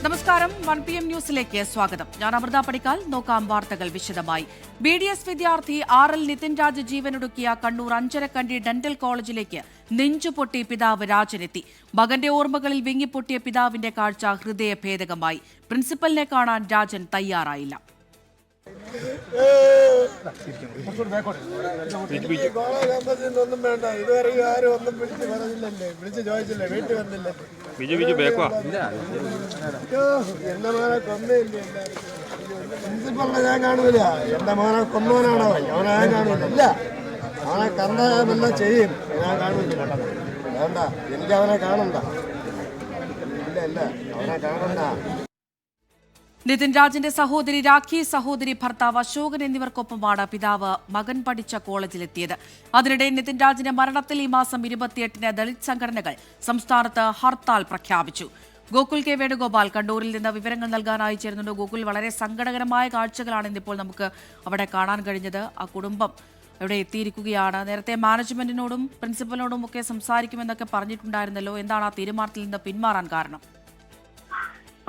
നമസ്കാരം, 1 PM ന്യൂസിലേക്ക് സ്വാഗതം. ഞാൻ അമൃത പടിക്കാൽ. നോക്കാം വാർത്തകൾ വിശദമായി. BDS വിദ്യാർത്ഥി RL നിതിൻ രാജ് ജീവനൊടുക്കിയ കണ്ണൂർ അഞ്ചരക്കണ്ടി ഡെന്റൽ കോളേജിലേക്ക് നെഞ്ചുപൊട്ടി പിതാവ് രാജനെത്തി. മകന്റെ ഓർമ്മകളിൽ വിങ്ങിപ്പൊട്ടിയ പിതാവിന്റെ കാഴ്ച ഹൃദയഭേദകമായി. പ്രിൻസിപ്പലിനെ കാണാൻ രാജൻ തയ്യാറായില്ല. ഒന്നും വേണ്ട, ഇതുവരെ ആരും ഒന്നും വിളിച്ച് പറഞ്ഞില്ലല്ലേ, വിളിച്ച് ചോദിച്ചില്ലേ, വീട്ടിൽ വന്നില്ലേ. എന്റെ മോനെ കൊന്നില്ലേ, പ്രിൻസിപ്പളിനെ ഞാൻ കാണൂല. എന്റെ മോനെ കൊന്നവനാണോ അവനെ ഞാൻ കാണൂല. ഇല്ല, അവനെ കണ്ടെല്ലാം ചെയ്യും, ഞാൻ കാണൂല. വേണ്ട, എനിക്ക് അവനെ കാണണ്ട. ഇല്ല ഇല്ല, അവനെ കാണണ്ട. നിതിൻ രാജിന്റെ സഹോദരി രാഖി, സഹോദരി ഭർത്താവ് അശോകൻ എന്നിവർക്കൊപ്പമാണ് പിതാവ് മകൻ പഠിച്ച കോളേജിലെത്തിയത്. അതിനിടെ നിതിൻ രാജിന്റെ മരണത്തിൽ ഈ മാസം 28-ന് ദളിത് സംഘടനകൾ സംസ്ഥാനത്ത് ഹർത്താൽ പ്രഖ്യാപിച്ചു. ഗോകുൽ കെ വേണുഗോപാൽ കണ്ണൂരിൽ നിന്ന് വിവരങ്ങൾ നൽകാനായി ചേരുന്നുണ്ട്. ഗോകുൽ, വളരെ സങ്കടകരമായ കാഴ്ചകളാണ് ഇന്നിപ്പോൾ നമുക്ക് അവിടെ കാണാൻ കഴിഞ്ഞത്. ആ കുടുംബം ഇവിടെ എത്തിയിരിക്കുകയാണ്. നേരത്തെ മാനേജ്മെന്റിനോടും പ്രിൻസിപ്പലിനോടും ഒക്കെ സംസാരിക്കുമെന്നൊക്കെ പറഞ്ഞിട്ടുണ്ടായിരുന്നല്ലോ. എന്താണ് ആ തീരുമാനത്തിൽ നിന്ന് പിന്മാറാൻ കാരണം?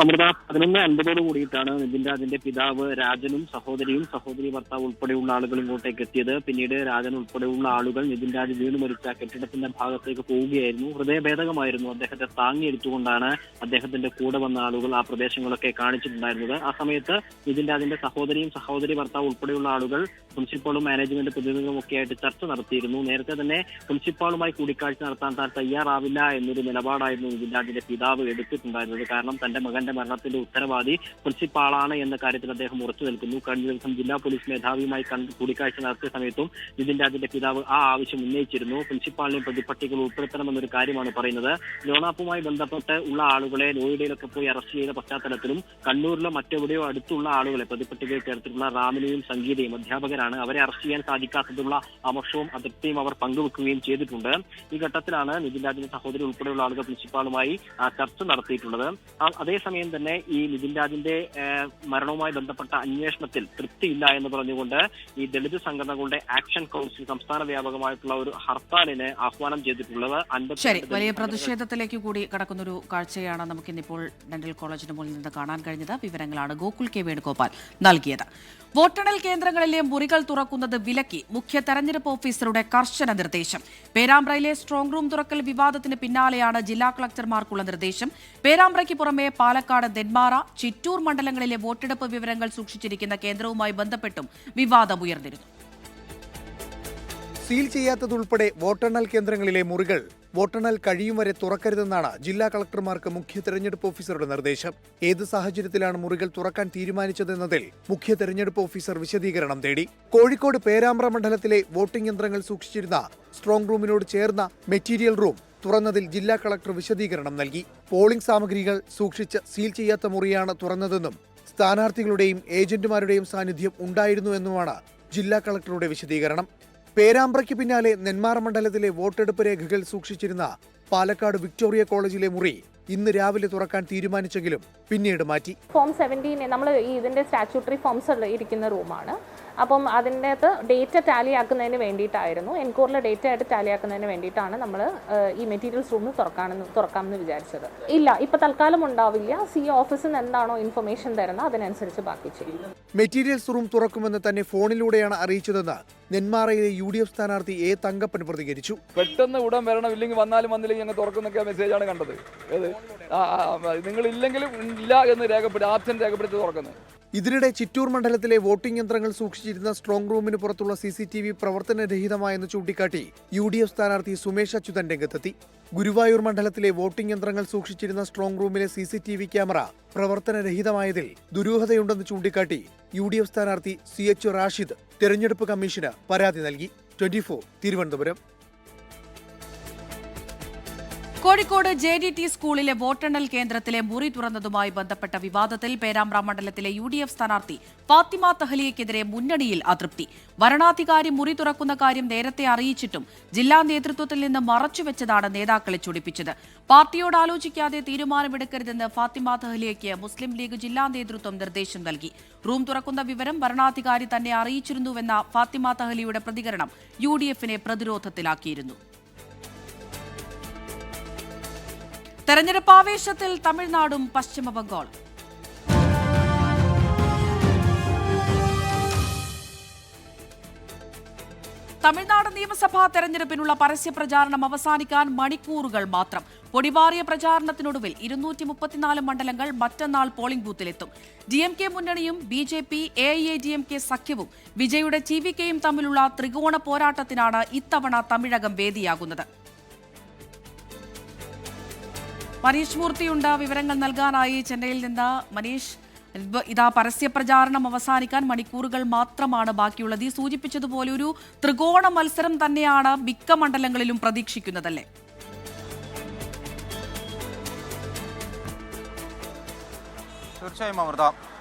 അമൃത, 11:50 കൂടിയിട്ടാണ് നിതിൻ രാജിന്റെ പിതാവ് രാജനും സഹോദരി ഭർത്താവ് ഉൾപ്പെടെയുള്ള ആളുകൾ ഇങ്ങോട്ടേക്ക് എത്തിയത്. പിന്നീട് രാജൻ ഉൾപ്പെടെയുള്ള ആളുകൾ നിതിൻ രാജ് വീണു മരിച്ച കെട്ടിടത്തിന്റെ ഭാഗത്തേക്ക് പോവുകയായിരുന്നു. ഹൃദയഭേദകമായിരുന്നു. അദ്ദേഹത്തെ താങ്ങിയെടുത്തുകൊണ്ടാണ് അദ്ദേഹത്തിന്റെ കൂടെ വന്ന ആളുകൾ ആ പ്രദേശങ്ങളൊക്കെ കാണിച്ചിട്ടുണ്ടായിരുന്നത്. ആ സമയത്ത് നിതിൻ രാജിന്റെ സഹോദരി ഭർത്താവ് ഉൾപ്പെടെയുള്ള ആളുകൾ പ്രിൻസിപ്പാളും മാനേജ്മെന്റ് പ്രതിനിധികളും ഒക്കെ ആയിട്ട് ചർച്ച നടത്തിയിരുന്നു. നേരത്തെ തന്നെ പ്രിൻസിപ്പാളുമായി കൂടിക്കാഴ്ച നടത്താൻ താൻ തയ്യാറാവില്ല എന്നൊരു നിലപാടായിരുന്നു നിതിൻ രാജിന്റെ പിതാവ് എടുത്തിട്ടുണ്ടായിരുന്നത്. കാരണം തന്റെ മകന്റെ മരണത്തിന്റെ ഉത്തരവാദി പ്രിൻസിപ്പാളാണ് എന്ന കാര്യത്തിൽ അദ്ദേഹം ഉറച്ചു നിൽക്കുന്നു. കഴിഞ്ഞ ദിവസം ജില്ലാ പോലീസ് മേധാവിയുമായി കൂടിക്കാഴ്ച നടത്തിയ സമയത്തും നിതിൻ രാജിന്റെ പിതാവ് ആ ആവശ്യം ഉന്നയിച്ചിരുന്നു. പ്രിൻസിപ്പാളിനെ പ്രതിപട്ടികയിൽ ഉൾപ്പെടുത്തണമെന്നൊരു കാര്യമാണ് പറയുന്നത്. ലോണാപ്പുമായി ബന്ധപ്പെട്ട് ഉള്ള ആളുകളെ നോയിഡയിലൊക്കെ പോയി അറസ്റ്റ് ചെയ്ത പശ്ചാത്തലത്തിലും കണ്ണൂരിലോ മറ്റെവിടെയോ അടുത്തുള്ള ആളുകളെ പ്രതിപട്ടികയിൽ ചേർത്തിട്ടുള്ള റാമിനെയും സംഗീതയും അധ്യാപകരാണ്. അവരെ അറസ്റ്റ് ചെയ്യാൻ സാധിക്കാത്തതുള്ള അമർഷവും അതൃപ്തിയും അവർ പങ്കുവെക്കുകയും ചെയ്തിട്ടുണ്ട്. ഈ ഘട്ടത്തിലാണ് നിതിൻ രാജിന്റെ സഹോദരി ഉൾപ്പെടെയുള്ള ആളുകൾ പ്രിൻസിപ്പാളുമായി ചർച്ച നടത്തിയിട്ടുള്ളത്. അതേസമയം തന്നെ ഈ നിതിൻ രാജിന്റെ മരണവുമായി ബന്ധപ്പെട്ട അന്വേഷണത്തിൽ തൃപ്തിയില്ല എന്ന് പറഞ്ഞുകൊണ്ട് ഈ ദളിത് സംഘടനകളുടെ ആക്ഷൻ കൗൺസിൽ സംസ്ഥാന വ്യാപകമായിട്ടുള്ള ഒരു ഹർത്താലിന് ആഹ്വാനം ചെയ്തിട്ടുള്ളത്. വലിയ പ്രതിഷേധത്തിലേക്ക് കൂടി കടക്കുന്നൊരു കാഴ്ചയാണ് നമുക്കിന്നിപ്പോൾ ഡെന്റൽ കോളേജിന് മുന്നിൽ നിന്ന് കാണാൻ കഴിഞ്ഞത്. വിവരങ്ങളാണ് ഗോകുൽ കെ വേണുഗോപാൽ നൽകിയത്. വോട്ടെണ്ണൽ കേന്ദ്രങ്ങളിലെ മുറികൾ തുറക്കുന്നത് വിലക്കി മുഖ്യ തെരഞ്ഞെടുപ്പ് ഓഫീസറുടെ കർശന നിർദ്ദേശം. പേരാമ്പ്രയിലെ സ്ട്രോങ് റൂം തുറക്കൽ വിവാദത്തിന് പിന്നാലെയാണ് ജില്ലാ കളക്ടർമാർക്കുള്ള നിർദ്ദേശം. പേരാമ്പ്രയ്ക്ക് പുറമെ പാലക്കാട്, നെന്മാറ, ചിറ്റൂർ മണ്ഡലങ്ങളിലെ വോട്ടെടുപ്പ് വിവരങ്ങൾ സൂക്ഷിച്ചിരിക്കുന്ന കേന്ദ്രവുമായി ബന്ധപ്പെട്ടും വിവാദമുയർന്നിരുന്നു. സീൽ ചെയ്യാത്തതുൾപ്പെടെ വോട്ടെണ്ണൽ കേന്ദ്രങ്ങളിലെ മുറികൾ വോട്ടെണ്ണൽ കഴിയും വരെ തുറക്കരുതെന്നാണ് ജില്ലാ കളക്ടർമാർക്ക് മുഖ്യ തെരഞ്ഞെടുപ്പ് ഓഫീസറുടെ നിർദ്ദേശം. ഏത് സാഹചര്യത്തിലാണ് മുറികൾ തുറക്കാൻ തീരുമാനിച്ചതെന്നതിൽ മുഖ്യ തെരഞ്ഞെടുപ്പ് ഓഫീസർ വിശദീകരണം തേടി. കോഴിക്കോട് പേരാമ്പ്ര മണ്ഡലത്തിലെ വോട്ടിംഗ് യന്ത്രങ്ങൾ സൂക്ഷിച്ചിരുന്ന സ്ട്രോങ് റൂമിനോട് ചേർന്ന മെറ്റീരിയൽ റൂം തുറന്നതിൽ ജില്ലാ കളക്ടർ വിശദീകരണം നൽകി. പോളിംഗ് സാമഗ്രികൾ സൂക്ഷിച്ച് സീൽ ചെയ്യാത്ത മുറിയാണ് തുറന്നതെന്നും സ്ഥാനാർത്ഥികളുടെയും ഏജന്റുമാരുടെയും സാന്നിധ്യം ഉണ്ടായിരുന്നുവെന്നുമാണ് ജില്ലാ കളക്ടറുടെ വിശദീകരണം. പേരാമ്പ്രയ്ക്ക് പിന്നാലെ നെന്മാറ മണ്ഡലത്തിലെ വോട്ടെടുപ്പ് രേഖകൾ സൂക്ഷിച്ചിരുന്ന പാലക്കാട് വിക്ടോറിയ കോളേജിലെ മുറി ഇന്ന് രാവിലെ തുറക്കാൻ തീരുമാനിച്ചെങ്കിലും പിന്നീട് മാറ്റി. ഫോം 17 നമ്മൾ ഇതിന്റെ സ്റ്റാറ്റ്യൂട്ടറി ഫോംസ് ഇരിക്കുന്ന റൂമാണ്. അപ്പം അതിൻ്റെ അകത്ത് ഡേറ്റ ടാലി ആക്കുന്നതിന് വേണ്ടിയിട്ടായിരുന്നു, എൻകോറിലെ ഡേറ്റ ആയിട്ട് ടാലി ആക്കുന്നതിന് വേണ്ടിയിട്ടാണ് നമ്മൾ ഈ മെറ്റീരിയൽസ് റൂം തുറക്കാമെന്ന് വിചാരിച്ചത്. ഇല്ല, ഇപ്പം തൽക്കാലം ഉണ്ടാവില്ല. ഓഫീസിൽ നിന്ന് എന്താണോ ഇൻഫർമേഷൻ തരുന്നത് അതിനനുസരിച്ച് ബാക്കി ചെയ്യും. മെറ്റീരിയൽസ് റൂം തുറക്കുമെന്ന് തന്നെ ഫോണിലൂടെയാണ് അറിയിച്ചതെന്ന് നെന്മാറയിലെ UDF സ്ഥാനാർത്ഥി A. തങ്കപ്പൻ പ്രതികരിച്ചു. പെട്ടെന്ന് ഉടൻ വരണം, ഇല്ലെങ്കിൽ വന്നില്ലെങ്കിൽ ഞങ്ങൾ തുറക്കുന്നൊക്കെ മെസ്സേജാണ് കണ്ടത്. നിങ്ങൾ ഇല്ലെങ്കിലും ഇല്ല എന്ന് ആബ്സെന്റ് രേഖപ്പെടുത്തി തുറക്കുന്നത്. ഇതിനിടെ ചിറ്റൂർ മണ്ഡലത്തിലെ വോട്ടിംഗ് യന്ത്രങ്ങൾ സൂക്ഷിച്ചിരുന്ന സ്ട്രോങ് റൂമിന് പുറത്തുള്ള CCTV പ്രവർത്തനരഹിതമായെന്ന് ചൂണ്ടിക്കാട്ടി UDF സ്ഥാനാർത്ഥി സുമേഷ് അച്യുതൻ രംഗത്തെത്തി. ഗുരുവായൂർ മണ്ഡലത്തിലെ വോട്ടിംഗ് യന്ത്രങ്ങൾ സൂക്ഷിച്ചിരുന്ന സ്ട്രോങ് റൂമിലെ CCTV ക്യാമറ പ്രവർത്തനരഹിതമായതിൽ ദുരൂഹതയുണ്ടെന്ന് ചൂണ്ടിക്കാട്ടി UDF സ്ഥാനാർത്ഥി CH റാഷിദ് തെരഞ്ഞെടുപ്പ് കമ്മീഷന് പരാതി നൽകി. 24 തിരുവനന്തപുരം. കോഴിക്കോട് JDT സ്കൂളിലെ വോട്ടെണ്ണൽ കേന്ദ്രത്തിലെ മുറി തുറന്നതുമായി ബന്ധപ്പെട്ട വിവാദത്തിൽ പേരാമ്പ്ര മണ്ഡലത്തിലെ UDF സ്ഥാനാർത്ഥി ഫാത്തിമ തഹ്ലിയയ്ക്കെതിരെ മുന്നണിയിൽ അതൃപ്തി. വരണാധികാരി മുറി തുറക്കുന്ന കാര്യം നേരത്തെ അറിയിച്ചിട്ടും ജില്ലാ നേതൃത്വത്തിൽ നിന്ന് മറച്ചുവെച്ചതാണ് നേതാക്കളെ ചൊടിപ്പിച്ചത്. പാർട്ടിയോട് ആലോചിക്കാതെ തീരുമാനമെടുക്കരുതെന്ന് ഫാത്തിമ തഹ്ലിയയ്ക്ക് മുസ്ലിം ലീഗ് ജില്ലാ നേതൃത്വം നിർദ്ദേശം നൽകി. റൂം തുറക്കുന്ന വിവരം വരണാധികാരി തന്നെ അറിയിച്ചിരുന്നുവെന്ന ഫാത്തിമ തഹ്ലിയുടെ പ്രതികരണം UDFനെ പ്രതിരോധത്തിലാക്കിയിരുന്നു. തെരഞ്ഞെടുപ്പ് ആവേശത്തിൽ തമിഴ്നാടും പശ്ചിമ ബംഗാളും. തമിഴ്നാട് നിയമസഭാ തെരഞ്ഞെടുപ്പിനുള്ള പരസ്യപ്രചാരണം അവസാനിക്കാൻ മണിക്കൂറുകൾ മാത്രം. പൊടിപാറിയ പ്രചാരണത്തിനൊടുവിൽ 234 മണ്ഡലങ്ങൾ മറ്റന്നാൾ പോളിംഗ് ബൂത്തിലെത്തും. DMK മുന്നണിയും BJP AIADMK സഖ്യവും വിജയുടെ TVKയും തമ്മിലുള്ള ത്രികോണ പോരാട്ടത്തിനാണ് ഇത്തവണ തമിഴകം വേദിയാകുന്നത്. മനീഷ് മൂർത്തിയുണ്ട് വിവരങ്ങൾ നൽകാനായി ചെന്നൈയിൽ നിന്ന്. മനീഷ്, ഇതാ പരസ്യപ്രചാരണം അവസാനിക്കാൻ മണിക്കൂറുകൾ മാത്രമാണ് ബാക്കിയുള്ളത്. ഈ സൂചിപ്പിച്ചതുപോലെ ഒരു ത്രികോണ മത്സരം തന്നെയാണ് മിക്ക മണ്ഡലങ്ങളിലും പ്രതീക്ഷിക്കുന്നതല്ലേ? തീർച്ചയായും അമൃത,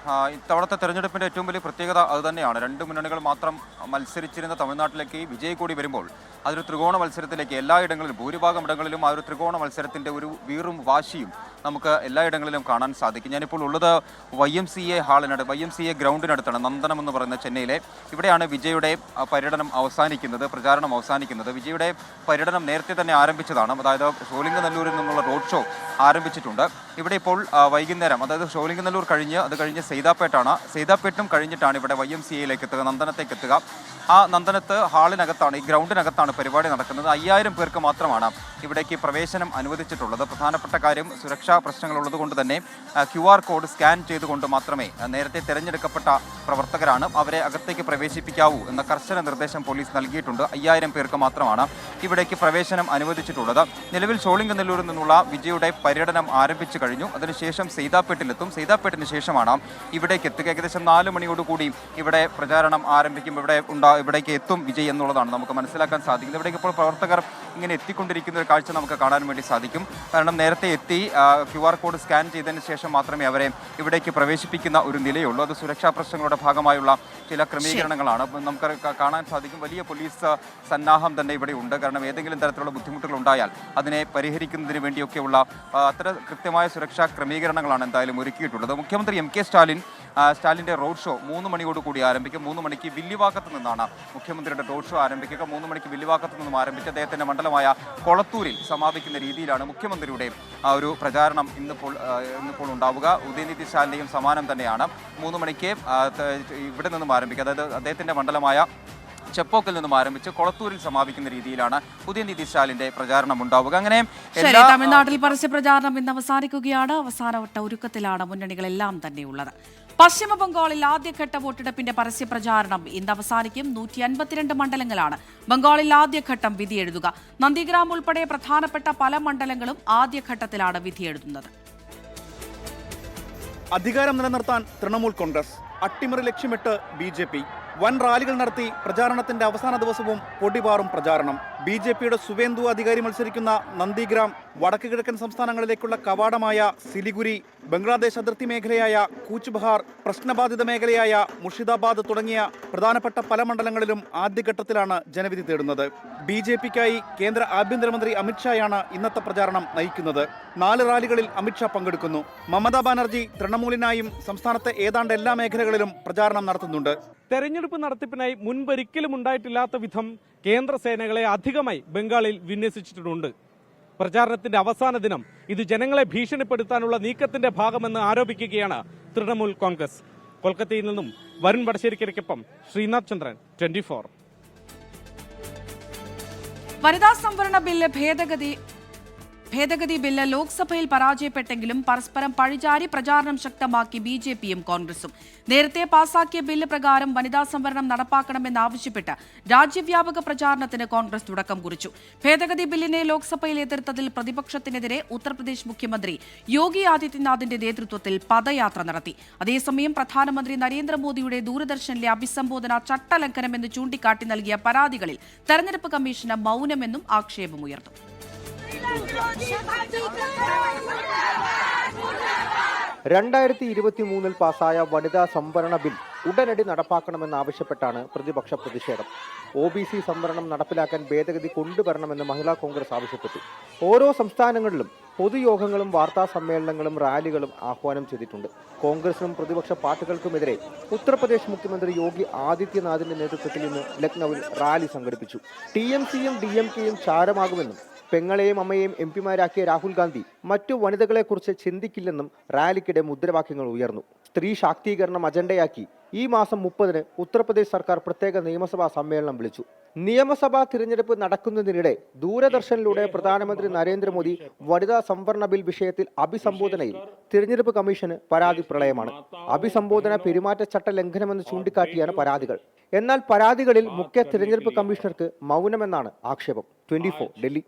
ഇത്തവണത്തെ തെരഞ്ഞെടുപ്പിന്റെ ഏറ്റവും വലിയ പ്രത്യേകത അതുതന്നെയാണ്. രണ്ട് മുന്നണികൾ മാത്രം മത്സരിച്ചിരുന്ന തമിഴ്നാട്ടിലേക്ക് വിജയ് കൂടി വരുമ്പോൾ അതൊരു ത്രികോണ മത്സരത്തിലേക്ക് എല്ലായിടങ്ങളിലും ഭൂരിഭാഗം ഇടങ്ങളിലും ആ ഒരു ത്രികോണ മത്സരത്തിന്റെ ഒരു വീറും വാശിയും നമുക്ക് എല്ലായിടങ്ങളിലും കാണാൻ സാധിക്കും. ഞാനിപ്പോൾ ഉള്ളത് YMCA ഗ്രൗണ്ടിനടുത്താണ്, നന്ദനം എന്ന് പറയുന്ന ചെന്നൈയിലെ. ഇവിടെയാണ് വിജയുടെ പര്യടനം അവസാനിക്കുന്നത്, പ്രചാരണം അവസാനിക്കുന്നത്. വിജയുടെ പര്യടനം നേരത്തെ തന്നെ ആരംഭിച്ചതാണ്. അതായത് ഷോലിംഗനല്ലൂരിൽ നിന്നുള്ള റോഡ് ഷോ ആരംഭിച്ചിട്ടുണ്ട്. ഇവിടെ ഇപ്പോൾ വൈകുന്നേരം, അതായത് ഷോലിംഗനല്ലൂർ കഴിഞ്ഞ് സെയ്താപ്പേട്ടാണ്. സെയ്താപ്പേട്ടും കഴിഞ്ഞിട്ടാണ് ഇവിടെ YMCAയിലേക്ക് എത്തുക, നന്ദനത്തേക്ക് എത്തുക. ആ നന്ദനത്ത് ഹാളിനകത്താണ്, ഈ ഗ്രൗണ്ടിനകത്താണ് പരിപാടി നടക്കുന്നത്. 5000 പേർക്ക് മാത്രമാണ് ഇവിടേക്ക് പ്രവേശനം അനുവദിച്ചിട്ടുള്ളത്. പ്രധാനപ്പെട്ട കാര്യം, സുരക്ഷാ പ്രശ്നങ്ങളുള്ളത് കൊണ്ട് തന്നെ QR കോഡ് സ്കാൻ ചെയ്തുകൊണ്ട് മാത്രമേ, നേരത്തെ തിരഞ്ഞെടുക്കപ്പെട്ട പ്രവർത്തകരാണ്, അവരെ അകത്തേക്ക് പ്രവേശിപ്പിക്കാവൂ എന്ന കർശന നിർദ്ദേശം പോലീസ് നൽകിയിട്ടുണ്ട്. 5000 പേർക്ക് മാത്രമാണ് ഇവിടേക്ക് പ്രവേശനം അനുവദിച്ചിട്ടുള്ളത്. നിലവിൽ ഷോളിംഗനല്ലൂരിൽ നിന്നുള്ള വിജയുടെ പര്യടനം ആരംഭിച്ചു കഴിഞ്ഞു. അതിനുശേഷം സെയ്താപ്പേട്ടിലെത്തും. സെയ്താപ്പേട്ടിന് ശേഷമാണ് ഇവിടേക്ക് എത്തുക. ഏകദേശം 4 മണിയോടുകൂടി ഇവിടെ പ്രചാരണം ആരംഭിക്കും. ഇവിടേക്ക് എത്തും വിജയ് എന്നുള്ളതാണ് നമുക്ക് മനസ്സിലാക്കാൻ സാധിക്കുന്നത്. ഇവിടേക്ക് ഇപ്പോൾ പ്രവർത്തകർ ഇങ്ങനെ എത്തിക്കൊണ്ടിരിക്കുന്ന ഒരു കാഴ്ച നമുക്ക് കാണാൻ വേണ്ടി സാധിക്കും. കാരണം നേരത്തെ എത്തി QR കോഡ് സ്കാൻ ചെയ്തതിന് ശേഷം മാത്രമേ അവരെ ഇവിടേക്ക് പ്രവേശിപ്പിക്കുന്ന ഒരു നിലയുള്ളൂ. അത് സുരക്ഷാ പ്രശ്നങ്ങളുടെ ഭാഗമായുള്ള ചില ക്രമീകരണങ്ങളാണ്. നമുക്ക് കാണാൻ സാധിക്കും വലിയ പോലീസ് സന്നാഹം തന്നെ ഇവിടെ ഉണ്ട്. കാരണം ഏതെങ്കിലും തരത്തിലുള്ള ബുദ്ധിമുട്ടുകൾ ഉണ്ടായാൽ അതിനെ പരിഹരിക്കുന്നതിന് വേണ്ടിയൊക്കെയുള്ള അത്ര കൃത്യമായ സുരക്ഷാ ക്രമീകരണങ്ങളാണ് എന്തായാലും ഒരുക്കിയിട്ടുള്ളത്. മുഖ്യമന്ത്രി MK സ്റ്റാലിൻ്റെ റോഡ് ഷോ 3 മണിയോടുകൂടി ആരംഭിക്കും. 3 മണിക്ക് വില്ലിവാക്കത്ത് നിന്നാണ് മുഖ്യമന്ത്രിയുടെ റോഡ് ഷോ ആരംഭിക്കുക. 3 മണിക്ക് വില്ലിവാക്കത്ത് നിന്നും ആരംഭിച്ച് അദ്ദേഹത്തിൻ്റെ മണ്ഡലമായ കൊളത്തൂരിൽ സമാപിക്കുന്ന രീതിയിലാണ് മുഖ്യമന്ത്രിയുടെ ഒരു പ്രചാരണം ഇന്നിപ്പോൾ ഉണ്ടാവുക. ഉദയനിധി സ്റ്റാലിൻ്റെയും സമാനം തന്നെയാണ്. 3 മണിക്ക് ഇവിടെ നിന്നും ആരംഭിക്കുക. അതായത് അദ്ദേഹത്തിൻ്റെ മണ്ഡലമായ ചെപ്പോക്കിൽ നിന്നും ആരംഭിച്ച് കൊളത്തൂരിൽ സമാപിക്കുന്ന രീതിയിലാണ് ഉദയനിധി സ്റ്റാലിന്റെ പ്രചാരണം ഉണ്ടാവുക. അങ്ങനെ തമിഴ്നാട്ടിൽ പരസ്യപ്രചാരണം ഇന്ന് അവസാനിക്കുകയാണ്. അവസാനവട്ട ഒരുക്കത്തിലാണ് മുന്നണികളെല്ലാം തന്നെയുള്ളത്. പശ്ചിമ ബംഗാളിൽ ആദ്യഘട്ട വോട്ടെടുപ്പിന്റെ പരസ്യപ്രചാരണം ഇന്ന് അവസാനിക്കും. 152 മണ്ഡലങ്ങളാണ് ബംഗാളിൽ ആദ്യഘട്ടം വിധിയെഴുതുക. നന്ദിഗ്രാം ഉൾപ്പെടെ പ്രധാനപ്പെട്ട പല മണ്ഡലങ്ങളും ആദ്യഘട്ടത്തിലാണ് വിധിയെഴുതുന്നത്. അധികാരം നിലനിർത്താൻ തൃണമൂൽ കോൺഗ്രസ്, അട്ടിമറി ലക്ഷ്യമിട്ട് BJP, വൻ റാലികൾ നടത്തി പ്രചാരണത്തിന്റെ അവസാന ദിവസവും പൊടിപാറും പ്രചാരണം. BJPയുടെ സുവേന്ദു അധികാരി മത്സരിക്കുന്ന നന്ദിഗ്രാം, വടക്ക് കിഴക്കൻ സംസ്ഥാനങ്ങളിലേക്കുള്ള കവാടമായ സിലിഗുരി, ബംഗ്ലാദേശ് അതിർത്തി മേഖലയായ കൂച്ച് ബഹാർ, പ്രശ്നബാധിത മേഖലയായ മുർഷിദാബാദ് തുടങ്ങിയ പ്രധാനപ്പെട്ട പല മണ്ഡലങ്ങളിലും ആദ്യഘട്ടത്തിലാണ് ജനവിധി തേടുന്നത്. BJPക്കായി കേന്ദ്ര ആഭ്യന്തരമന്ത്രി അമിത്ഷായാണ് ഇന്നത്തെ പ്രചാരണം നയിക്കുന്നത്. 4 റാലികളിൽ അമിത്ഷാ പങ്കെടുക്കുന്നു. മമതാ ബാനർജി തൃണമൂലിനായും സംസ്ഥാനത്തെ ഏതാണ്ട് എല്ലാ മേഖലകളിലും പ്രചാരണം നടത്തുന്നുണ്ട്. തെരഞ്ഞെടുപ്പ് നടത്തിപ്പിനായി മുൻപൊരിക്കലും ഉണ്ടായിട്ടില്ലാത്ത വിധം കേന്ദ്ര സേനകളെ അധികമായി ബംഗാളിൽ വിന്യസിച്ചിട്ടുണ്ട്. പ്രചാരണത്തിന്റെ അവസാന ദിനം ഇത് ജനങ്ങളെ ഭീഷണിപ്പെടുത്താനുള്ള നീക്കത്തിന്റെ ഭാഗമെന്ന് ആരോപിക്കുകയാണ് തൃണമൂൽ കോൺഗ്രസ്. കൊൽക്കത്തയിൽ നിന്നും വരുൺ വടശ്ശേരിക്കൊപ്പം ശ്രീനാഥ് ചന്ദ്രൻ, 24. വനിതാ സംവരണ ബില്ല് ഭേദഗതി ബില്ല് ലോക്സഭയിൽ പരാജയപ്പെട്ടെങ്കിലും പരസ്പരം പഴിചാരി പ്രചാരണം ശക്തമാക്കി BJPയും കോൺഗ്രസും. നേരത്തെ പാസാക്കിയ ബില്ല് പ്രകാരം വനിതാ സംവരണം നടപ്പാക്കണമെന്നാവശ്യപ്പെട്ട് രാജ്യവ്യാപക പ്രചാരണത്തിന് കോൺഗ്രസ് തുടക്കം കുറിച്ചു. ഭേദഗതി ബില്ലിനെ ലോക്സഭയിൽ എതിർത്തതിൽ പ്രതിപക്ഷത്തിനെതിരെ ഉത്തർപ്രദേശ് മുഖ്യമന്ത്രി യോഗി ആദിത്യനാഥിന്റെ നേതൃത്വത്തിൽ പദയാത്ര നടത്തി. അതേസമയം പ്രധാനമന്ത്രി നരേന്ദ്രമോദിയുടെ ദൂരദർശനിലെ അഭിസംബോധന ചട്ടലംഘനമെന്ന് ചൂണ്ടിക്കാട്ടി നൽകിയ പരാതികളിൽ തെരഞ്ഞെടുപ്പ് കമ്മീഷന് മൗനമെന്നും ആക്ഷേപമുയർന്നു. 2023 പാസായ വനിതാ സംവരണ ബിൽ ഉടനടി നടപ്പാക്കണമെന്നാവശ്യപ്പെട്ടാണ് പ്രതിപക്ഷ പ്രതിഷേധം. OBC സംവരണം നടപ്പിലാക്കാൻ ഭേദഗതി കൊണ്ടുവരണമെന്ന് മഹിളാ കോൺഗ്രസ് ആവശ്യപ്പെട്ടു. ഓരോ സംസ്ഥാനങ്ങളിലും പൊതുയോഗങ്ങളും വാർത്താ സമ്മേളനങ്ങളും റാലികളും ആഹ്വാനം ചെയ്തിട്ടുണ്ട്. കോൺഗ്രസിനും പ്രതിപക്ഷ പാർട്ടികൾക്കുമെതിരെ ഉത്തർപ്രദേശ് മുഖ്യമന്ത്രി യോഗി ആദിത്യനാഥിന്റെ നേതൃത്വത്തിൽ ഇന്ന് ലക്നൌവിൽ റാലി സംഘടിപ്പിച്ചു. TMCയും DMKയും ചാരമാകുമെന്നും പെങ്ങളെയും അമ്മയെയും എംപിമാരാക്കിയ രാഹുൽ ഗാന്ധി മറ്റു വനിതകളെക്കുറിച്ച് ചിന്തിക്കില്ലെന്നും റാലിക്കിടെ മുദ്രാവാക്യങ്ങൾ ഉയർന്നു. സ്ത്രീ ശാക്തീകരണം അജണ്ടയാക്കി ഈ മാസം 30-ന് ഉത്തർപ്രദേശ് സർക്കാർ പ്രത്യേക നിയമസഭാ സമ്മേളനം വിളിച്ചു. നിയമസഭാ തിരഞ്ഞെടുപ്പ് നടക്കുന്നതിനിടെ ദൂരദർശനിലൂടെ പ്രധാനമന്ത്രി നരേന്ദ്രമോദി വനിതാ സംവരണ ബിൽ വിഷയത്തിൽ അഭിസംബോധനയിൽ തിരഞ്ഞെടുപ്പ് കമ്മീഷന് പരാതി പ്രളയമാണ്. അഭിസംബോധന പെരുമാറ്റച്ചട്ട ലംഘനമെന്ന് ചൂണ്ടിക്കാട്ടിയാണ് പരാതികൾ. എന്നാൽ പരാതികളിൽ മുഖ്യ തിരഞ്ഞെടുപ്പ് കമ്മീഷണർക്ക് മൗനമെന്നാണ് ആക്ഷേപം. 24 ഡൽഹി.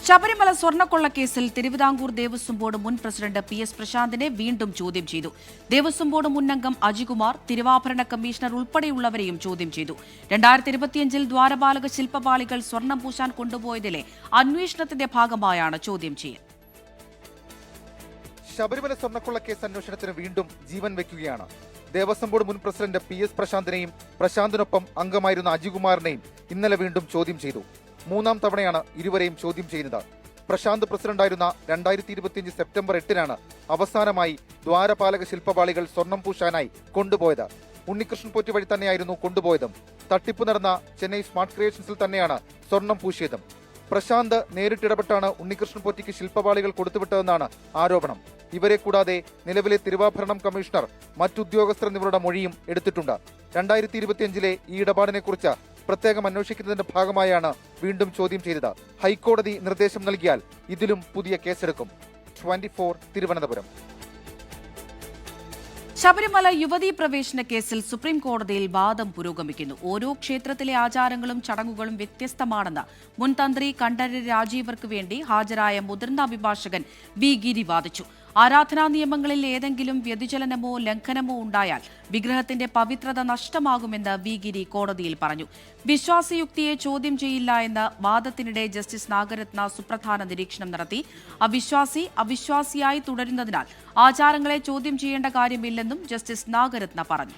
ശബരിമല സ്വർണ്ണക്കൊള്ളക്കേസിൽ തിരുവിതാംകൂർ ദേവസ്വം ബോർഡ് മുൻ പ്രസിഡന്റ് PS പ്രശാന്തിനെ വീണ്ടും ചോദ്യം ചെയ്തു. ദേവസ്വം ബോർഡ് മുൻ അംഗം അജികുമാർ, തിരുവാഭരണ കമ്മീഷണർ ഉൾപ്പെടെയുള്ളവരെയും ചോദ്യം ചെയ്തു. 2025-ൽ ദ്വാരപാലക ശില്പപാളികൾ സ്വർണം പൂശാൻ കൊണ്ടുപോയതിലെ അന്വേഷണത്തിന്റെ ഭാഗമായാണ് ചോദ്യം ചെയ്യൽ. ശബരിമല സ്വർണ്ണക്കൊള്ളക്കേസ് അന്വേഷണത്തിന് വീണ്ടും ജീവൻ വെക്കുകയാണ്. ദേവസ്വം ബോർഡ് മുൻ പ്രസിഡന്റ് PS പ്രശാന്തിനെയും പ്രശാന്തിനൊപ്പം അംഗമായിരുന്ന അജികുമാറിനെയും ഇന്നലെ വീണ്ടും ചോദ്യം ചെയ്തു. 3-ാം തവണയാണ് ഇരുവരെയും ചോദ്യം ചെയ്യുന്നത്. പ്രശാന്ത് പ്രസിഡന്റായിരുന്ന 2025 സെപ്റ്റംബർ 8-നാണ് അവസാനമായി ദ്വാരപാലക ശില്പപാളികൾ സ്വർണം പൂശാനായി കൊണ്ടുപോയത്. ഉണ്ണികൃഷ്ണൻ പോറ്റി വഴി തന്നെയായിരുന്നു കൊണ്ടുപോയതും. തട്ടിപ്പ് നടന്ന ചെന്നൈ സ്മാർട്ട് ക്രിയേഷൻസിൽ തന്നെയാണ് സ്വർണം പൂശിയതും. പ്രശാന്ത് നേരിട്ടിടപെട്ടാണ് ഉണ്ണികൃഷ്ണൻ പോറ്റിക്ക് ശില്പപാളികൾ കൊടുത്തുവിട്ടതെന്നാണ് ആരോപണം. ഇവരെ കൂടാതെ നിലവിലെ തിരുവാഭരണം കമ്മീഷണർ, മറ്റുദ്യോഗസ്ഥർ എന്നിവരുടെ മൊഴിയും എടുത്തിട്ടുണ്ട്. 2025-ലെ ഈ ഇടപാടിനെക്കുറിച്ച് പ്രത്യേകം അന്വേഷിക്കുന്നതിന്റെ ഭാഗമായാണ് വീണ്ടും ചോദ്യം ചെയ്തത്. ഹൈക്കോടതി നിർദ്ദേശം നൽകിയാൽ ഇതിലും പുതിയ കേസെടുക്കും. 24 തിരുവനന്തപുരം. ശബരിമല യുവതീ പ്രവേശന കേസിൽ സുപ്രീം കോടതിയിൽ വാദം പുരോഗമിക്കുന്നു. ഓരോ ക്ഷേത്രത്തിലെ ആചാരങ്ങളും ചടങ്ങുകളും വ്യത്യസ്തമാണെന്ന് മുൻ തന്ത്രി കണ്ഠരര് രാജീവർക്ക് വേണ്ടി ഹാജരായ മുതിർന്ന അഭിഭാഷകൻ വി ഗിരി വാദിച്ചു. ആരാധനാ നിയമങ്ങളിൽ ഏതെങ്കിലും വ്യതിചലനമോ ലംഘനമോ ഉണ്ടായാൽ വിഗ്രഹത്തിന്റെ പവിത്രത നഷ്ടമാകുമെന്ന് വി ഗിരി കോടതിയിൽ പറഞ്ഞു. വിശ്വാസയുക്തിയെ ചോദ്യം ചെയ്യില്ല എന്ന വാദത്തിനിടെ ജസ്റ്റിസ് നാഗരത്ന സുപ്രധാന നിരീക്ഷണം നടത്തി. അവിശ്വാസിയായി തുടരുന്നതിനാൽ ആചാരങ്ങളെ ചോദ്യം ചെയ്യേണ്ട കാര്യമില്ലെന്നും ജസ്റ്റിസ് നാഗരത്ന പറഞ്ഞു.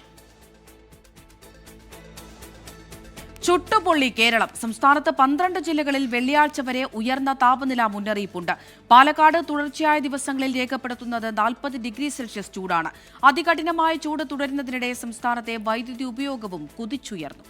ചുട്ടുപൊള്ളി കേരളം. സംസ്ഥാനത്ത് 12 ജില്ലകളിൽ വെള്ളിയാഴ്ച വരെ ഉയർന്ന താപനില മുന്നറിയിപ്പുണ്ട്. പാലക്കാട് തുടർച്ചയായ ദിവസങ്ങളിൽ രേഖപ്പെടുത്തുന്നത് 40 ഡിഗ്രി സെൽഷ്യസ് ചൂടാണ്. അതികഠിനമായ ചൂട് തുടരുന്നതിനിടെ സംസ്ഥാനത്തെ വൈദ്യുതി ഉപയോഗവും കുതിച്ചുയർന്നു.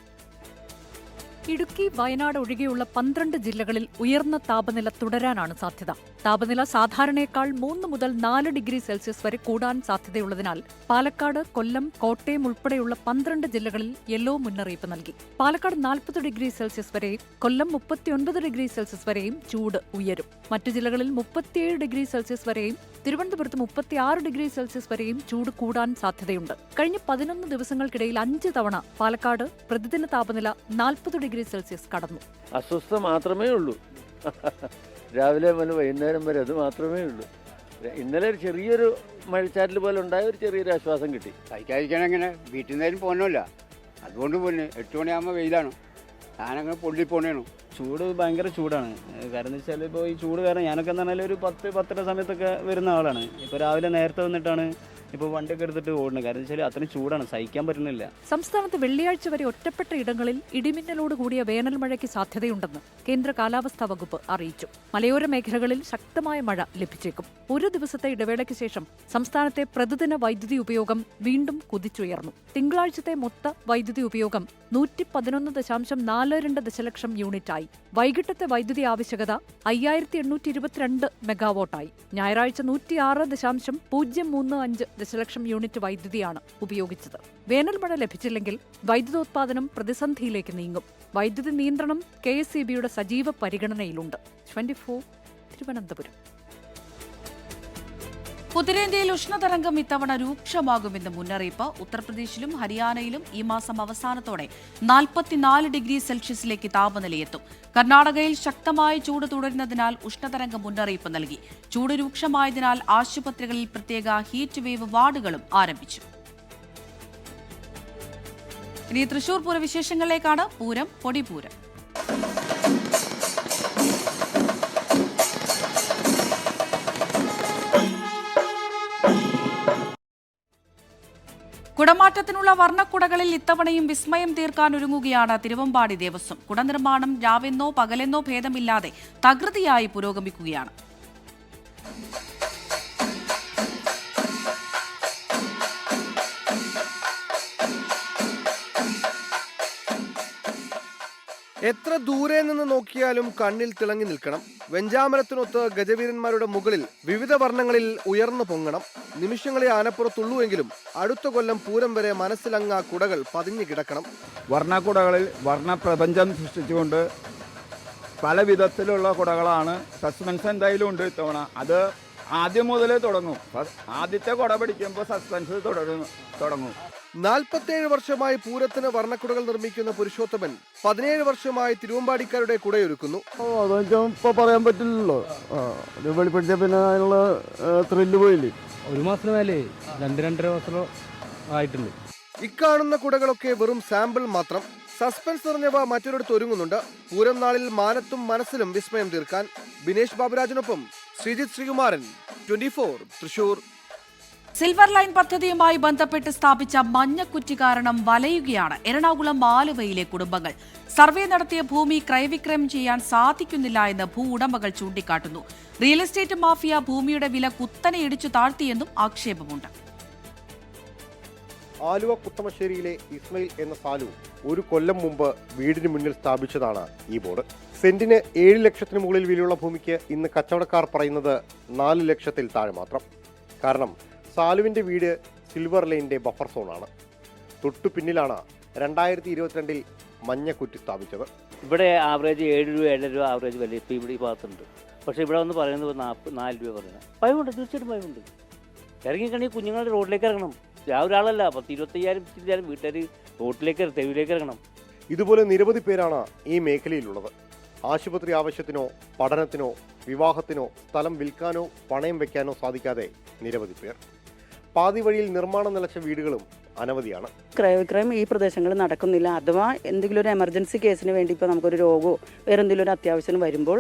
ഇടുക്കി, വയനാട് ഒഴികെയുള്ള 12 ജില്ലകളിൽ ഉയർന്ന താപനില തുടരാനാണ് സാധ്യത. താപനില സാധാരണയേക്കാൾ 3 മുതൽ 4 ഡിഗ്രി സെൽഷ്യസ് വരെ കൂടാൻ സാധ്യതയുള്ളതിനാൽ പാലക്കാട്, കൊല്ലം, കോട്ടയം ഉൾപ്പെടെയുള്ള 12 ജില്ലകളിൽ യെല്ലോ മുന്നറിയിപ്പ് നൽകി. പാലക്കാട് 40 ഡിഗ്രി സെൽഷ്യസ് വരെയും കൊല്ലം 39 ഡിഗ്രി സെൽഷ്യസ് വരെയും ചൂട് ഉയരും. മറ്റു ജില്ലകളിൽ 37 ഡിഗ്രി സെൽഷ്യസ് വരെയും തിരുവനന്തപുരത്ത് 36 ഡിഗ്രി സെൽഷ്യസ് വരെയും ചൂട് കൂടാൻ സാധ്യതയുണ്ട്. കഴിഞ്ഞ 11 ദിവസങ്ങൾക്കിടയിൽ 5 തവണ പാലക്കാട് പ്രതിദിന താപനില 40 ഡിഗ്രി സെൽഷ്യസ് കടന്നു. അസ്വസ്ഥ മാത്രമേ ഉള്ളൂ. രാവിലെ മുതൽ വൈകുന്നേരം വരെ അത് മാത്രമേ ഉള്ളൂ. ഇന്നലെ ഒരു ചെറിയൊരു മഴച്ചാറ്റൽ പോലെ ഉണ്ടായ ഒരു ചെറിയൊരു ആശ്വാസം കിട്ടി. കഴിക്കാതിരിക്കാൻ എങ്ങനെ വീട്ടിൽ നിന്നാലും പോകണമല്ല, അതുകൊണ്ട് പോന്നെ 8 മണിയാകുമ്പോൾ വെയിലാണ്, ഞാനങ്ങനെ പൊള്ളി പോണേണു. ചൂട് ഭയങ്കര ചൂടാണ്. കാരണം എന്ന് വെച്ചാൽ ഇപ്പോൾ ഈ ചൂട് കാരണം ഞാനൊക്കെ എന്ന് പറഞ്ഞാൽ ഒരു 10-10:30 സമയത്തൊക്കെ വരുന്ന ആളാണ്. ഇപ്പോൾ രാവിലെ നേരത്തെ വന്നിട്ടാണ് ഇപ്പോൾ വണ്ടിയൊക്കെ എടുത്തിട്ട് ഓടുന്നത്. കാരണം വെച്ചാൽ അത്രയും ചൂടാണ്, സഹിക്കാൻ പറ്റുന്നില്ല. സംസ്ഥാനത്ത് വെള്ളിയാഴ്ച വരെ ഒറ്റപ്പെട്ട ഇടങ്ങളിൽ ഇടിമിന്നലോട് കൂടിയ വേനൽ മഴയ്ക്ക് സാധ്യതയുണ്ടെന്ന് കേന്ദ്ര കാലാവസ്ഥാ വകുപ്പ് അറിയിച്ചു. മലയോര മേഖലകളിൽ ശക്തമായ മഴ ലഭിച്ചേക്കും. ഒരു ദിവസത്തെ ഇടവേളയ്ക്ക് ശേഷം സംസ്ഥാനത്തെ പ്രതിദിന വൈദ്യുതി ഉപയോഗം വീണ്ടും കുതിച്ചുയർന്നു. തിങ്കളാഴ്ചത്തെ മൊത്ത വൈദ്യുതി ഉപയോഗം 111.42 ദശലക്ഷം യൂണിറ്റായി. വൈകിട്ടത്തെ വൈദ്യുതി ആവശ്യകത 5822 മെഗാവാട്ടായി. ഞായറാഴ്ച 106.035 ദശലക്ഷം യൂണിറ്റ് വൈദ്യുതിയാണ് ഉപയോഗിച്ചത്. വേനൽ മഴ ലഭിച്ചില്ലെങ്കിൽ വൈദ്യുതോത്പാദനം പ്രതിസന്ധിയിലേക്ക് നീങ്ങും. വൈദ്യുതി നിയന്ത്രണം KSEBയുടെ സജീവ പരിഗണനയിലുണ്ട്. 24 തിരുവനന്തപുരം. ഉത്തരേന്ത്യയിൽ ഉഷ്ണതരംഗം ഇത്തവണ രൂക്ഷമാകുമെന്ന് മുന്നറിയിപ്പ്. ഉത്തർപ്രദേശിലും ഹരിയാനയിലും ഈ മാസം അവസാനത്തോടെ 44 ഡിഗ്രി സെൽഷ്യസിലേക്ക് താപനിലയെത്തും. കർണാടകയിൽ ശക്തമായ ചൂട് തുടരുന്നതിനാൽ ഉഷ്ണതരംഗ മുന്നറിയിപ്പ് നൽകി. ചൂട് രൂക്ഷമായതിനാൽ ആശുപത്രികളിൽ പ്രത്യേക ഹീറ്റ് വേവ് വാർഡുകളും ആരംഭിച്ചു. ഇനി തൃശൂർ പൂരവിശേഷങ്ങളിലേക്കാണ്. പൂരം, പൊടിപൂരം. കുടമാറ്റത്തിനുള്ള വർണ്ണക്കുടകളിൽ ഇത്തവണയും വിസ്മയം തീർക്കാൻ ഒരുങ്ങുകയാണ് തിരുവമ്പാടി ദേവസ്വം. കുടനിർമ്മാണം രാവെന്നോ പകലെന്നോ ഭേദമില്ലാതെ തകൃതിയായി പുരോഗമിക്കുകയാണ്. എത്ര ദൂരെ നിന്ന് നോക്കിയാലും കണ്ണിൽ തിളങ്ങി നിൽക്കണം. വെഞ്ചാമരത്തിനൊത്ത് ഗജവീരന്മാരുടെ മുകളിൽ വിവിധ വർണ്ണങ്ങളിൽ ഉയർന്നു പൊങ്ങണം. നിമിഷങ്ങളെ ആനപ്പുറത്തുള്ളൂവെങ്കിലും അടുത്ത കൊല്ലം പൂരം വരെ മനസ്സിലങ്ങ കുടകൾ പതിഞ്ഞു കിടക്കണം. വർണ്ണക്കുടകളിൽ വർണ്ണപ്രപഞ്ചം സൃഷ്ടിച്ചുകൊണ്ട് പല വിധത്തിലുള്ള കുടകളാണ്. സസ്പെൻസ് എന്തായാലും ഉണ്ട് ഇത്തവണ. അത് ആദ്യം മുതലേ തുടങ്ങും. ആദ്യത്തെ കുട പിടിക്കുമ്പോൾ സസ്പെൻസ് തുടങ്ങും. 47 വർഷമായി പൂരത്തിന് വർണ്ണക്കുടകൾ നിർമ്മിക്കുന്ന പുരുഷോത്തമൻ 17 വർഷമായി തിരുവമ്പാടിക്കാരുടെ കുടയൊരുക്കുന്നു. ഇപ്പൊ പറയാൻ പറ്റില്ലല്ലോ. വെളിപ്പെടുത്തിയ പിന്നെ അതിനുള്ള ത്രില്ല് പോയില്ലേ. 1 മാസത്തിന് മേലെ 2-2.5 മാസം ആയിട്ടുണ്ട്. ഇക്കാണുന്ന കുടകളൊക്കെ വെറും സാമ്പിൾ മാത്രം. സസ്പെൻസ് നിറഞ്ഞവ മറ്റൊരിടത്ത് ഒരുങ്ങുന്നുണ്ട്. പൂരം നാളിൽ മാനത്തും മനസ്സിലും വിസ്മയം തീർക്കാൻ. ബിനേഷ് ബാബുരാജിനൊപ്പം ശ്രീജിത്ത് ശ്രീകുമാരൻ, 24 തൃശൂർ. സിൽവർ ലൈൻ പദ്ധതിയുമായി ബന്ധപ്പെട്ട് സ്ഥാപിച്ച മഞ്ഞക്കുറ്റി കാരണം വലയുകയാണ് എറണാകുളം ആലുവയിലെ കുടുംബങ്ങൾ. സർവേ നടത്തിയ ഭൂമി ക്രയവിക്രയം ചെയ്യാൻ സാധിക്കുന്നില്ല എന്ന് ഭൂവുടമകൾ ചൂണ്ടിക്കാട്ടുന്നു. റിയൽ എസ്റ്റേറ്റ് മാഫിയ ഭൂമിയുടെ വില കുത്തനെ ഇടിച്ചു താഴ്ത്തിയെന്നും ആക്ഷേപമുണ്ട്. ആലുവ കുത്തമശ്ശേരിയിലെ ഇസ്മയിൽ എന്ന സാലു 1 കൊല്ലം മുമ്പ് വീടിന് മുന്നിൽ സ്ഥാപിച്ചതാണ് ഈ ബോർഡ്. സെന്റിന് 7 ലക്ഷത്തിന് മുകളിൽ വിലയുള്ള ഭൂമിക്ക് ഇന്ന് കച്ചവടക്കാർ പറയുന്നത് 4 ലക്ഷത്തിൽ താഴെ മാത്രം. കാരണം സാലുവിന്റെ വീട് സിൽവർ ലൈനിന്റെ ബഫർ സോണാണ്. തൊട്ടു പിന്നിലാണ് 2022 മഞ്ഞക്കുറ്റി സ്ഥാപിച്ചത്. ഇവിടെ ആവറേജ് 7 രൂപ 7.5 രൂപ ആവറേജ് വില ഇപ്പോൾ ഇവിടെ ഈ ഭാഗത്തുണ്ട്. പക്ഷേ ഇവിടെ വന്ന് പറയുന്നത് 4 രൂപ പറയുന്നത്. ഭയമുണ്ട്, തീർച്ചയായിട്ടും ഭയമുണ്ട്. ഇറങ്ങിക്കണെങ്കിൽ കുഞ്ഞുങ്ങളുടെ റോഡിലേക്ക് ഇറങ്ങണം. ഒരാളല്ല 10-25,000 വീട്ടുകാർ റോഡിലേക്ക് തെരുവിലേക്ക് ഇറങ്ങണം. ഇതുപോലെ നിരവധി പേരാണ് ഈ മേഖലയിലുള്ളത്. ആശുപത്രി ആവശ്യത്തിനോ പഠനത്തിനോ വിവാഹത്തിനോ സ്ഥലം വിൽക്കാനോ പണയം വെക്കാനോ സാധിക്കാതെ നിരവധി പേർ. പാതി വഴിയിൽ നിർമ്മാണം നിലച്ച വീടുകളും അനവധിയാണ്. ക്രയവിക്രയം ഈ പ്രദേശങ്ങളിൽ നടക്കുന്നില്ല. അഥവാ എന്തെങ്കിലും ഒരു എമർജൻസി കേസിന് വേണ്ടി ഇപ്പോൾ നമുക്കൊരു രോഗമോ വേറെ എന്തെങ്കിലും ഒരു അത്യാവശ്യം വരുമ്പോൾ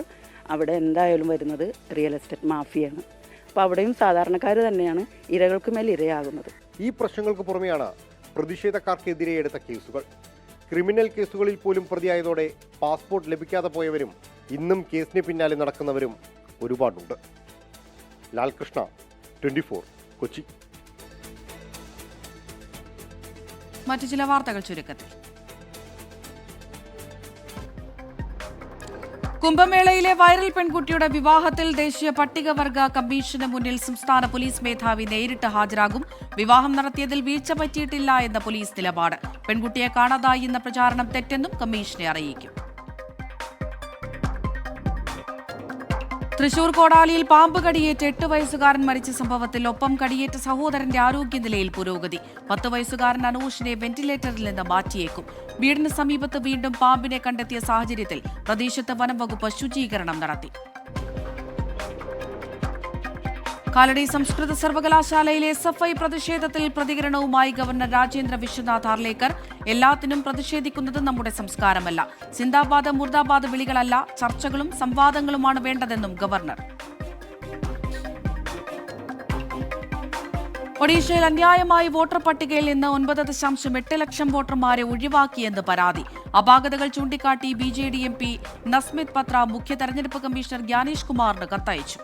അവിടെ എന്തായാലും വരുന്നത് റിയൽ എസ്റ്റേറ്റ് മാഫിയാണ്. അപ്പോൾ അവിടെയും സാധാരണക്കാർ തന്നെയാണ് ഇരകൾക്ക് മേൽ ഇരയാകുന്നത്. ഈ പ്രശ്നങ്ങൾക്ക് പുറമെയാണ് പ്രതിഷേധക്കാർക്കെതിരെ എടുത്ത കേസുകൾ. ക്രിമിനൽ കേസുകളിൽ പോലും പ്രതിയായതോടെ പാസ്പോർട്ട് ലഭിക്കാതെ പോയവരും ഇന്നും കേസിന് പിന്നാലെ നടക്കുന്നവരും ഒരുപാടുണ്ട്. ലാൽകൃഷ്ണ, 24 കൊച്ചി. മറ്റു ചില വാർത്തകൾ ചുരുക്കത്തിൽ. കുംഭമേളയിലെ വൈറൽ പെൺകുട്ടിയുടെ വിവാഹത്തിൽ ദേശീയ പട്ടികവർഗ കമ്മീഷന് മുന്നിൽ സംസ്ഥാന പോലീസ് മേധാവി നേരിട്ട് ഹാജരാകും. വിവാഹം നടത്തിയതിൽ വീഴ്ച പറ്റിയിട്ടില്ല എന്ന പോലീസ് നിലപാട്. പെൺകുട്ടിയെ കാണാതായി എന്ന പ്രചാരണം തെറ്റെന്നും കമ്മീഷനെ അറിയിക്കും. തൃശൂർ കോടാലിയിൽ പാമ്പ് കടിയേറ്റ് 8 വയസ്സുകാരൻ മരിച്ച സംഭവത്തിൽ ഒപ്പം കടിയേറ്റ സഹോദരന്റെ ആരോഗ്യനിലയിൽ പുരോഗതി. 10 വയസ്സുകാരൻ അനൂഷിനെ വെന്റിലേറ്ററിൽ നിന്ന് മാറ്റിയേക്കും. വീടിന് സമീപത്ത് വീണ്ടും പാമ്പിനെ കണ്ടെത്തിയ സാഹചര്യത്തിൽ പ്രദേശത്ത് വനം വകുപ്പ് ശുചീകരണം നടത്തി. കാലടി സംസ്കൃത സർവകലാശാലയിലെ SFI പ്രതിഷേധത്തിൽ പ്രതികരണവുമായി ഗവർണർ രാജേന്ദ്ര വിശ്വനാഥ് ആർലേക്കർ. എല്ലാത്തിനും പ്രതിഷേധിക്കുന്നത് നമ്മുടെ സംസ്കാരമല്ല. സിന്ദാബാദ് മുർദാബാദ് വിളികളല്ല, ചർച്ചകളും സംവാദങ്ങളുമാണ് വേണ്ടതെന്നും ഗവർണർ. ഒഡീഷയിൽ അന്യായമായി വോട്ടർ പട്ടികയിൽ നിന്ന് 9.8 ലക്ഷം വോട്ടർമാരെ ഒഴിവാക്കിയെന്ന് പരാതി. അപാകതകൾ ചൂണ്ടിക്കാട്ടി BJD MP നസ്മിത് പത്ര മുഖ്യ തെരഞ്ഞെടുപ്പ് കമ്മീഷണർ ഗ്യാനേഷ് കുമാറിന് കത്തയച്ചു.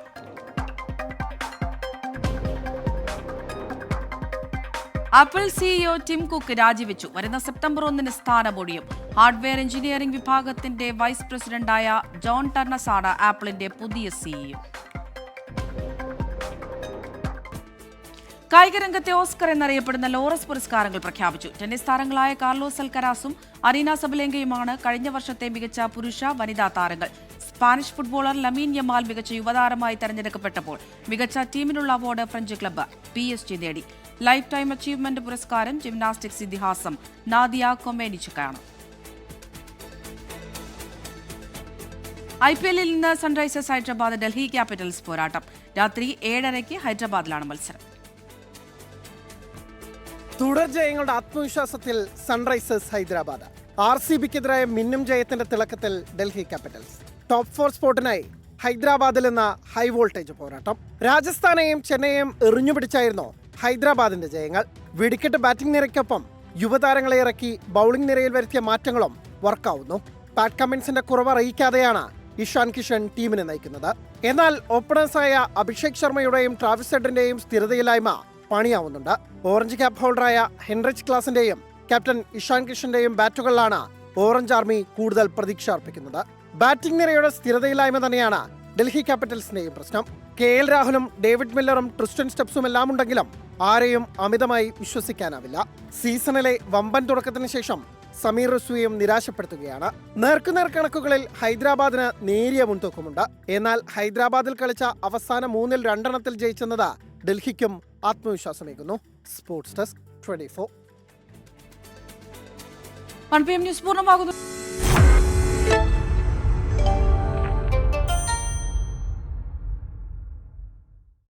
ആപ്പിൾ CEO ടിം കുക്ക് രാജിവെച്ചു. വരുന്ന സെപ്റ്റംബർ 1 സ്ഥാനമൊഴിയും. ഹാർഡ്വെയർ എഞ്ചിനീയറിംഗ് വിഭാഗത്തിന്റെ വൈസ് പ്രസിഡന്റായ ജോൺ ടർണസാണ് ആപ്പിളിന്റെ പുതിയ CEO. കായികരംഗത്തെ ഓസ്കർ എന്നറിയപ്പെടുന്ന ലോറസ് പുരസ്കാരങ്ങൾ പ്രഖ്യാപിച്ചു. ടെന്നീസ് താരങ്ങളായ കാർലോസ് അൽക്കരാസും അരീന സബലെങ്കയുമാണ് കഴിഞ്ഞ വർഷത്തെ മികച്ച പുരുഷ വനിതാ താരങ്ങൾ. സ്പാനിഷ് ഫുട്ബോളർ ലമീൻ യമാൽ മികച്ച യുവതാരമായി തെരഞ്ഞെടുക്കപ്പെട്ടപ്പോൾ മികച്ച ടീമിനുള്ള അവാർഡ് ഫ്രഞ്ച് ക്ലബ്ബ് PSG നേടി. ലൈഫ് ടൈം അച്ചീവ്മെന്റ് പുരസ്കാരം ജിംനാസ്റ്റിക്സ് ഇതിഹാസം നാദിയ കൊമേനിച്ചുക്കാണ്. IPLൽ ഇന്ന് സൺറൈസേഴ്സ് ഹൈദരാബാദ് ഡൽഹി ക്യാപിറ്റൽസ് പോരാട്ടം. രാത്രി 7:30 ഹൈദരാബാദിലാണ് മത്സരം. തുടർ ജയങ്ങളുടെ ആത്മവിശ്വാസത്തിൽ സൺറൈസേഴ്സ് ഹൈദരാബാദ്. RCBക്കെതിരായ മിന്നും ജയത്തിന്റെ തിളക്കത്തിൽ ഡൽഹി ക്യാപിറ്റൽസ്. ടോപ്പ് 4 സ്പോട്ടിനായി ഹൈദരാബാദിൽ എന്ന ഹൈ വോൾട്ടേജ് പോരാട്ടം. രാജസ്ഥാനെയും ചെന്നൈയും എറിഞ്ഞുപിടിച്ചായിരുന്നു ഹൈദരാബാദിന്റെ ജയങ്ങൾ. വെടിക്കെട്ട് ബാറ്റിംഗ് നിരയ്ക്കൊപ്പം യുവതാരങ്ങളെ ഇറക്കി ബൌളിംഗ് നിരയിൽ വരുത്തിയ മാറ്റങ്ങളും വർക്കാവുന്നു. പാറ്റ് കമ്മിൻസിന്റെ കുറവ് അറിയിക്കാതെയാണ് ഇഷാൻ കിഷൻ ടീമിനെ നയിക്കുന്നത്. എന്നാൽ ഓപ്പണേഴ്സായ അഭിഷേക് ശർമ്മയുടെയും ട്രാവിസ് ഹെഡിന്റെയും സ്ഥിരതയില്ലായ്മ പണിയാവുന്നുണ്ട്. ഓറഞ്ച് ക്യാപ്പ് ഹോൾഡറായ ഹെൻറിച്ച് ക്ലാസിന്റെയും ക്യാപ്റ്റൻ ഇഷാൻ കിഷന്റെയും ബാറ്റുകളിലാണ് ഓറഞ്ച് ആർമി കൂടുതൽ പ്രതീക്ഷ അർപ്പിക്കുന്നത്. ബാറ്റിംഗ് നിരയുടെ സ്ഥിരതയില്ലായ്മ തന്നെയാണ് ഡൽഹി ക്യാപിറ്റൽസിന്റെയും പ്രശ്നം. KL രാഹുലും ഡേവിഡ് മില്ലറും ട്രിസ്റ്റൻ സ്റ്റെപ്സും എല്ലാം ഉണ്ടെങ്കിലും ആരെയും അമിതമായി വിശ്വസിക്കാനാവില്ല. സീസണിലെ വമ്പൻ തുടക്കത്തിന് ശേഷം സമീർ റസ്വിയും നിരാശപ്പെടുത്തുകയാണ്. നേർക്കുനേർ കണക്കുകളിൽ ഹൈദരാബാദിന് നേരിയ മുൻതൂക്കമുണ്ട്. എന്നാൽ ഹൈദരാബാദിൽ കളിച്ച അവസാന 3-ൽ 2 ജയിച്ചെന്നത് ഡൽഹിക്കും ആത്മവിശ്വാസമേകുന്നു. Sports desk 24. PM ന്യൂസ് പൂർണ്ണമാകുന്നു.